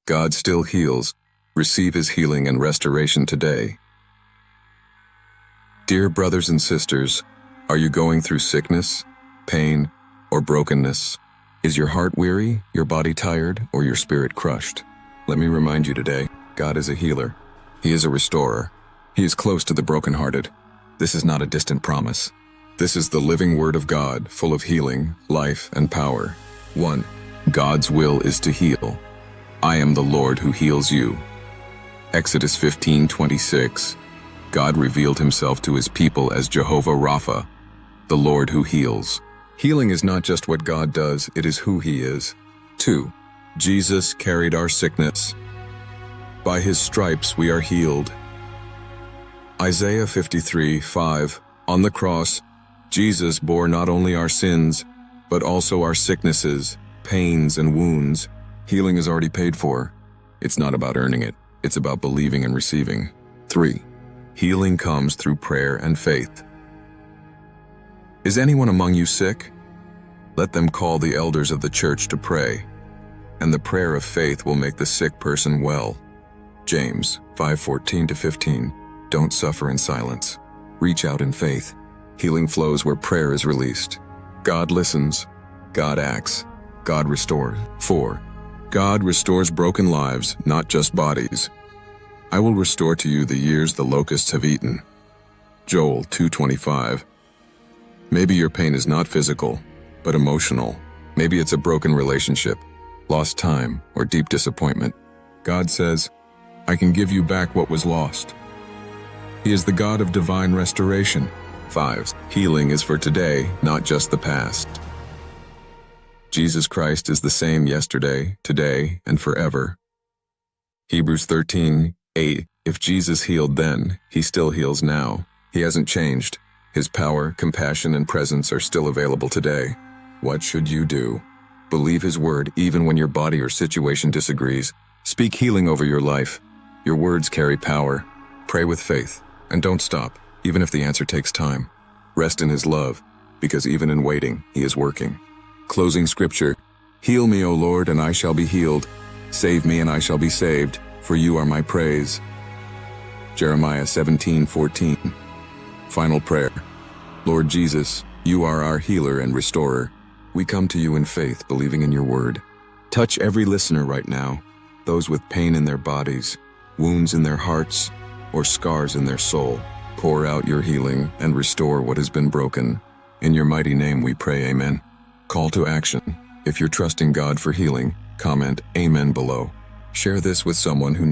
God still heals. Receive His healing and restoration today. Dear brothers and sisters, are you going through sickness, pain, or brokenness? Is your heart weary, your body tired, or your spirit crushed? Let me remind you today, God is a healer. He is a restorer. He is close to the brokenhearted. This is not a distant promise. This is the living Word of God, full of healing, life, and power. 1. God's will is to heal. I am the Lord who heals you. Exodus 15:26. God revealed Himself to His people as Jehovah Rapha, the Lord who heals. Healing is not just what God does, it is who He is. 2. Jesus carried our sickness. By His stripes we are healed. Isaiah 53:5. On the cross, Jesus bore not only our sins, but also our sicknesses, pains, and wounds. Healing is already paid for. It's not about earning it. It's about believing and receiving. 3. Healing comes through prayer and faith. Is anyone among you sick? Let them call the elders of the church to pray, and the prayer of faith will make the sick person well. James 5:14-15. Don't suffer in silence. Reach out in faith. Healing flows where prayer is released. God listens. God acts. God restores. 4. God restores broken lives, not just bodies. I will restore to you the years the locusts have eaten. Joel 2:25. Maybe your pain is not physical, but emotional. Maybe it's a broken relationship, lost time, or deep disappointment. God says, I can give you back what was lost. He is the God of divine restoration. 5. Healing is for today, not just the past. Jesus Christ is the same yesterday, today, and forever. Hebrews 13:8. If Jesus healed then, He still heals now. He hasn't changed. His power, compassion, and presence are still available today. What should you do? Believe His word even when your body or situation disagrees. Speak healing over your life. Your words carry power. Pray with faith, and don't stop, even if the answer takes time. Rest in His love, because even in waiting, He is working. Closing scripture. Heal me, O Lord, and I shall be healed. Save me, and I shall be saved, for you are my praise. Jeremiah 17:14. Final prayer. Lord Jesus, you are our healer and restorer. We come to you in faith, believing in your word. Touch every listener right now, those with pain in their bodies, wounds in their hearts, or scars in their soul. Pour out your healing and restore what has been broken. In your mighty name we pray, amen. Call to action. If you're trusting God for healing, comment Amen below. Share this with someone who